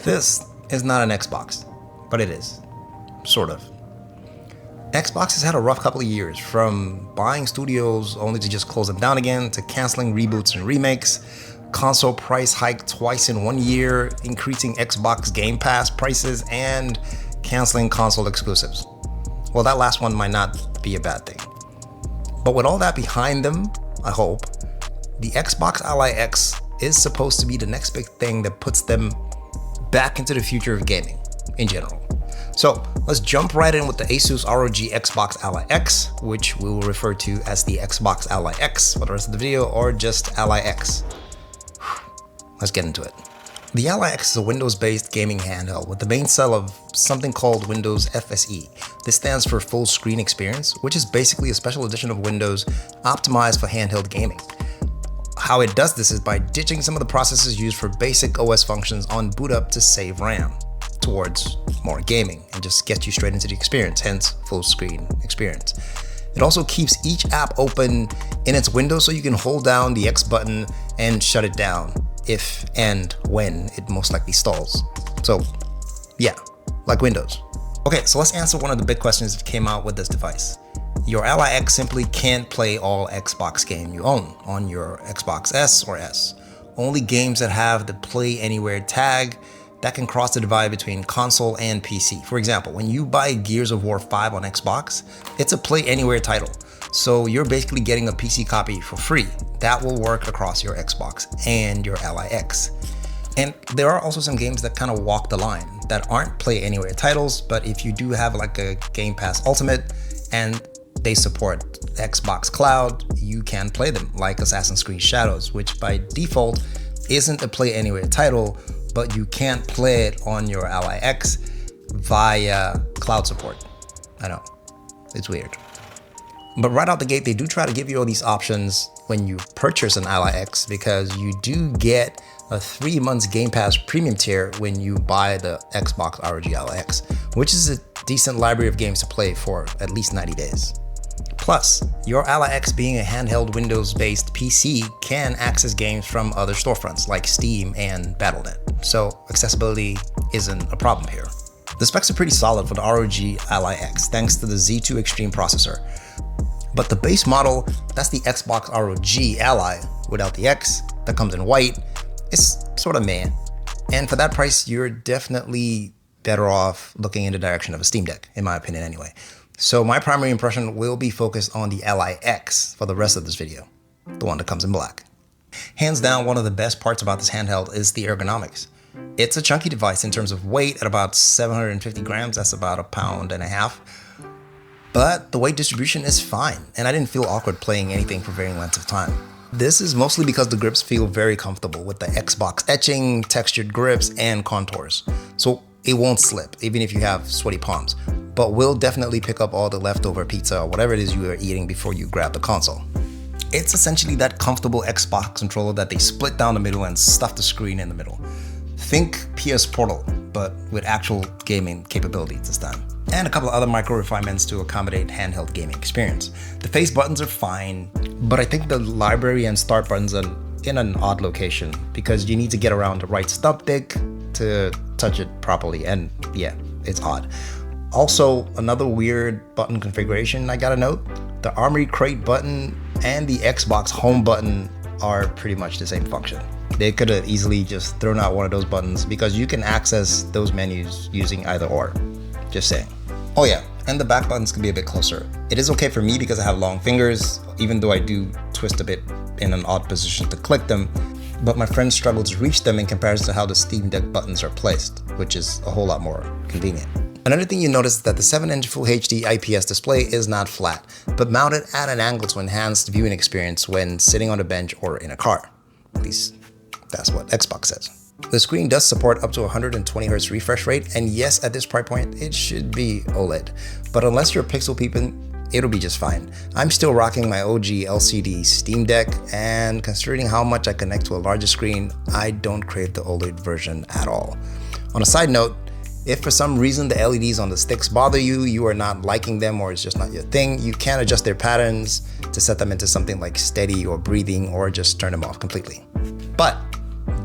This is not an Xbox, but it is. Sort of. Xbox has had a rough couple of years, from buying studios only to just close them down again, to canceling reboots and remakes, console price hike twice in 1 year, increasing Xbox Game Pass prices, and canceling console exclusives. Well, that last one might not be a bad thing. But with all that behind them, I hope, the Xbox Ally X is supposed to be the next big thing that puts them back into the future of gaming in general. So let's jump right in with the Asus ROG Xbox Ally X, which we will refer to as the Xbox Ally X for the rest of the video, or just Ally X. Let's get into it. The Ally X is a Windows-based gaming handheld with the main sell of something called Windows FSE. This stands for Full Screen Experience, which is basically a special edition of Windows optimized for handheld gaming. How it does this is by ditching some of the processes used for basic OS functions on boot up to save RAM towards more gaming and just get you straight into the experience, hence full screen experience. It also keeps each app open in its window so you can hold down the X button and shut it down if and when it most likely stalls. So yeah, like Windows. Okay, so let's answer one of the big questions that came out with this device. Your Ally X simply can't play all Xbox games you own on your Xbox S or S. Only games that have the Play Anywhere tag that can cross the divide between console and PC. For example, when you buy Gears of War 5 on Xbox, it's a Play Anywhere title. So you're basically getting a PC copy for free. That will work across your Xbox and your Ally X. And there are also some games that kind of walk the line that aren't Play Anywhere titles, but if you do have like a Game Pass Ultimate and they support Xbox Cloud, you can play them, like Assassin's Creed Shadows, which by default isn't a Play Anywhere title, but you can't play it on your Ally X via cloud support. I know, it's weird. But right out the gate, they do try to give you all these options when you purchase an Ally X, because you do get a 3 months Game Pass premium tier when you buy the Xbox ROG Ally X, which is a decent library of games to play for at least 90 days. Plus, your Ally X being a handheld Windows-based PC can access games from other storefronts like Steam and Battle.net, so accessibility isn't a problem here. The specs are pretty solid for the ROG Ally X thanks to the Z2 Extreme processor. But the base model, that's the Xbox ROG Ally without the X, that comes in white, is sort of meh. And for that price, you're definitely better off looking in the direction of a Steam Deck, in my opinion anyway. So my primary impression will be focused on the Ally X for the rest of this video, the one that comes in black. Hands down, one of the best parts about this handheld is the ergonomics. It's a chunky device in terms of weight at about 750 grams, that's about 1.5 pounds. But the weight distribution is fine, and I didn't feel awkward playing anything for varying lengths of time. This is mostly because the grips feel very comfortable with the Xbox etching, textured grips, and contours. So it won't slip, even if you have sweaty palms, but will definitely pick up all the leftover pizza or whatever it is you are eating before you grab the console. It's essentially that comfortable Xbox controller that they split down the middle and stuff the screen in the middle. Think PS Portal, but with actual gaming capabilities this time. And a couple of other micro refinements to accommodate handheld gaming experience. The face buttons are fine, but I think the library and start buttons are in an odd location because you need to get around the right stump stick to touch it properly, and yeah, it's odd. Also, another weird button configuration I gotta note, the Armory Crate button and the Xbox Home button are pretty much the same function. They could have easily just thrown out one of those buttons because you can access those menus using either or. Just saying. Oh yeah, and the back buttons can be a bit closer. It is okay for me because I have long fingers, even though I do twist a bit in an odd position to click them, but my friends struggle to reach them in comparison to how the Steam Deck buttons are placed, which is a whole lot more convenient. Another thing you notice is that the 7-inch Full HD IPS display is not flat, but mounted at an angle to enhance the viewing experience when sitting on a bench or in a car. At least that's what Xbox says. The screen does support up to 120Hz refresh rate, and yes, at this price point, it should be OLED. But unless you're pixel peeping, it'll be just fine. I'm still rocking my OG LCD Steam Deck, and considering how much I connect to a larger screen, I don't crave the OLED version at all. On a side note, if for some reason the LEDs on the sticks bother you, you are not liking them, or it's just not your thing, you can adjust their patterns to set them into something like steady or breathing, or just turn them off completely. But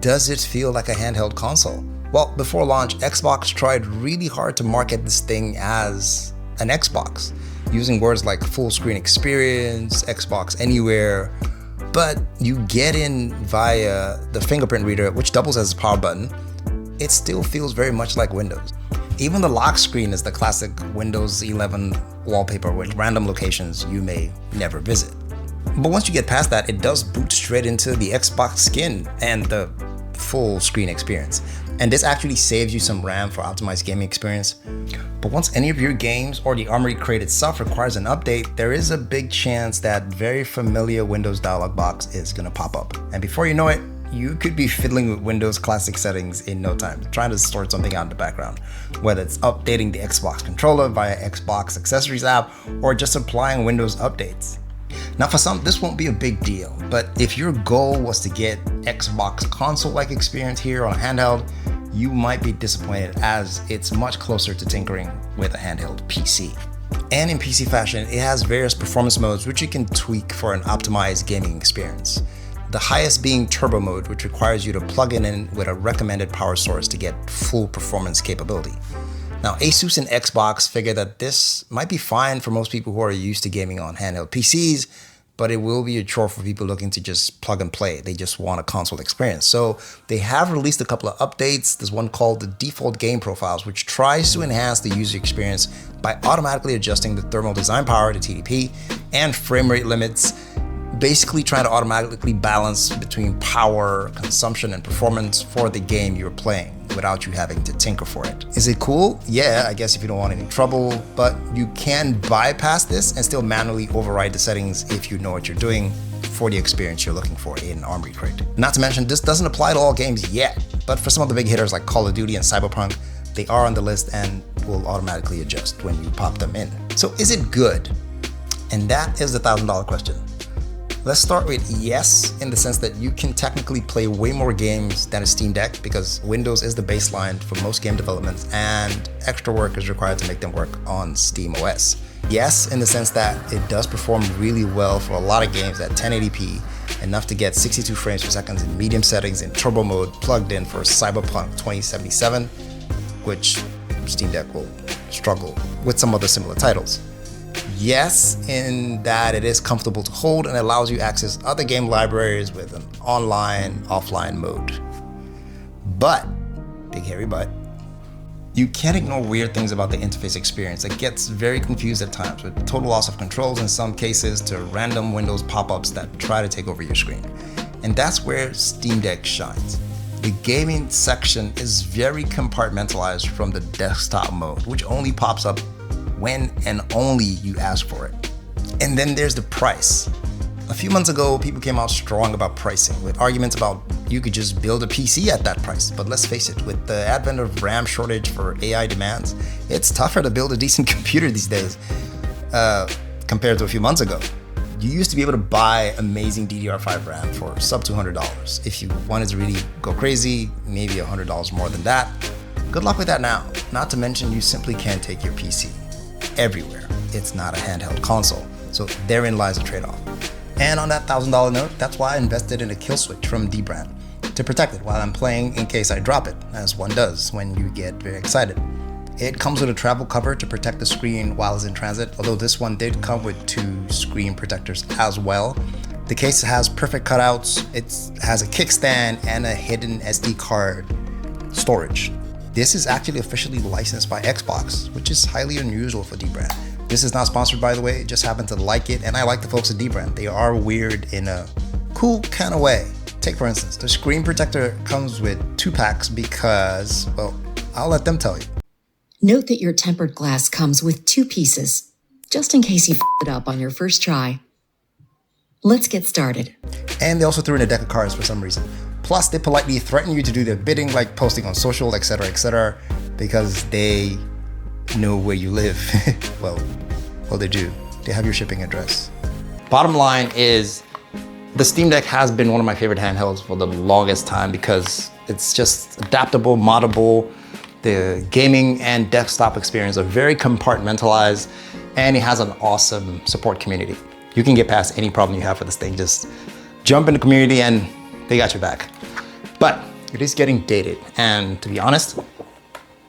does it feel like a handheld console? Well, before launch, Xbox tried really hard to market this thing as an Xbox, using words like full screen experience, Xbox Anywhere, but you get in via the fingerprint reader, which doubles as a power button. It still feels very much like Windows. Even the lock screen is the classic Windows 11 wallpaper with random locations you may never visit. But once you get past that, it does boot straight into the Xbox skin and the full screen experience. And this actually saves you some RAM for optimized gaming experience. But once any of your games or the Armory Crate itself requires an update, there is a big chance that very familiar Windows dialog box is gonna pop up. And before you know it, you could be fiddling with Windows classic settings in no time, trying to sort something out in the background, whether it's updating the Xbox controller via Xbox Accessories app or just applying Windows updates. Now for some, this won't be a big deal, but if your goal was to get Xbox console-like experience here on a handheld, you might be disappointed as it's much closer to tinkering with a handheld PC. And in PC fashion, it has various performance modes which you can tweak for an optimized gaming experience. The highest being turbo mode, which requires you to plug it in with a recommended power source to get full performance capability. Now, Asus and Xbox figure that this might be fine for most people who are used to gaming on handheld PCs, but it will be a chore for people looking to just plug and play. They just want a console experience. So they have released a couple of updates. There's one called the default game profiles, which tries to enhance the user experience by automatically adjusting the thermal design power to TDP and frame rate limits, basically trying to automatically balance between power, consumption, and performance for the game you're playing without you having to tinker for it. Is it cool? Yeah, I guess if you don't want any trouble, but you can bypass this and still manually override the settings if you know what you're doing for the experience you're looking for in Armory Crate. Not to mention, this doesn't apply to all games yet, but for some of the big hitters like Call of Duty and Cyberpunk, they are on the list and will automatically adjust when you pop them in. So is it good? And that is the $1,000 question. Let's start with yes, in the sense that you can technically play way more games than a Steam Deck because Windows is the baseline for most game developments and extra work is required to make them work on Steam OS. Yes, in the sense that it does perform really well for a lot of games at 1080p, enough to get 62 frames per second in medium settings in turbo mode plugged in for Cyberpunk 2077, which Steam Deck will struggle with some other similar titles. Yes, in that it is comfortable to hold and allows you to access other game libraries with an online, offline mode. But, big hairy but, you can't ignore weird things about the interface experience. It gets very confused at times with total loss of controls in some cases to random Windows pop-ups that try to take over your screen. And that's where Steam Deck shines. The gaming section is very compartmentalized from the desktop mode, which only pops up when and only you ask for it. And then there's the price. A few months ago, people came out strong about pricing with arguments about you could just build a PC at that price. But let's face it, with the advent of RAM shortage for AI demands, it's tougher to build a decent computer these days compared to a few months ago. You used to be able to buy amazing DDR5 RAM for sub $200. If you wanted to really go crazy, maybe $100 more than that. Good luck with that now. Not to mention, you simply can't take your PC everywhere. It's not a handheld console. So therein lies a trade-off. And on that $1,000 note, that's why I invested in a kill switch from Dbrand to protect it while I'm playing in case I drop it, as one does when you get very excited. It comes with a travel cover to protect the screen while it's in transit, although this one did come with 2 screen protectors as well. The case has perfect cutouts, it has a kickstand and a hidden SD card storage. This is actually officially licensed by Xbox, which is highly unusual for Dbrand. This is not sponsored, by the way, just happened to like it, and I like the folks at Dbrand. They are weird in a cool kind of way. Take for instance, the screen protector comes with 2 packs because, well, I'll let them tell you. Note that your tempered glass comes with 2 pieces, just in case you f***ed it up on your first try. Let's get started. And they also threw in a deck of cards for some reason. Plus, they politely threaten you to do their bidding, like posting on social, etc., because they know where you live. well, they do. They have your shipping address. Bottom line is, the Steam Deck has been one of my favorite handhelds for the longest time because it's just adaptable, moddable. The gaming and desktop experience are very compartmentalized, and it has an awesome support community. You can get past any problem you have with this thing. Just jump in the community and they got your back. But it is getting dated. And to be honest,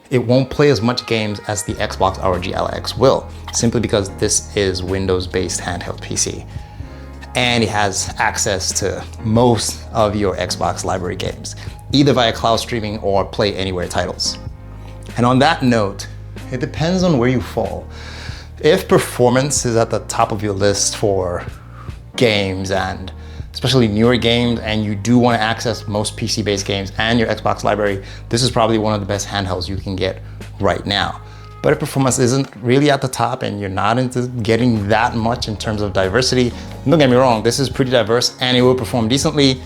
it won't play as much games as the Xbox ROG Ally X will, simply because this is Windows-based handheld PC. And it has access to most of your Xbox library games, either via cloud streaming or Play Anywhere titles. And on that note, it depends on where you fall. If performance is at the top of your list for games, and especially newer games, and you do want to access most PC-based games and your Xbox library, this is probably one of the best handhelds you can get right now. But if performance isn't really at the top and you're not into getting that much in terms of diversity, don't get me wrong, this is pretty diverse and it will perform decently,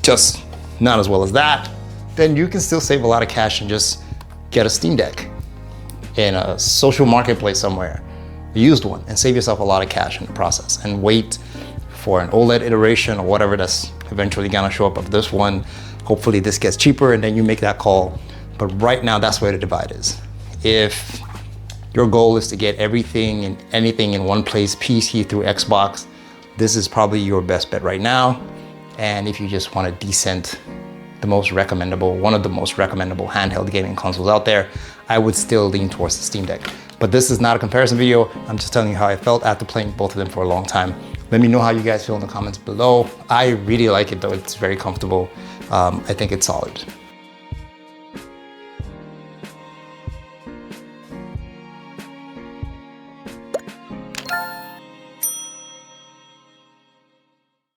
just not as well as that, then you can still save a lot of cash and just get a Steam Deck in a social marketplace somewhere, a used one, and save yourself a lot of cash in the process, and wait for an OLED iteration or whatever that's eventually gonna show up of this one. Hopefully this gets cheaper and then you make that call. But right now, that's where the divide is. If your goal is to get everything and anything in one place, PC through Xbox, this is probably your best bet right now. And if you just want a decent, one of the most recommendable handheld gaming consoles out there, I would still lean towards the Steam Deck. But this is not a comparison video. I'm just telling you how I felt after playing both of them for a long time. Let me know how you guys feel in the comments below. I really like it though, it's very comfortable. I think it's solid.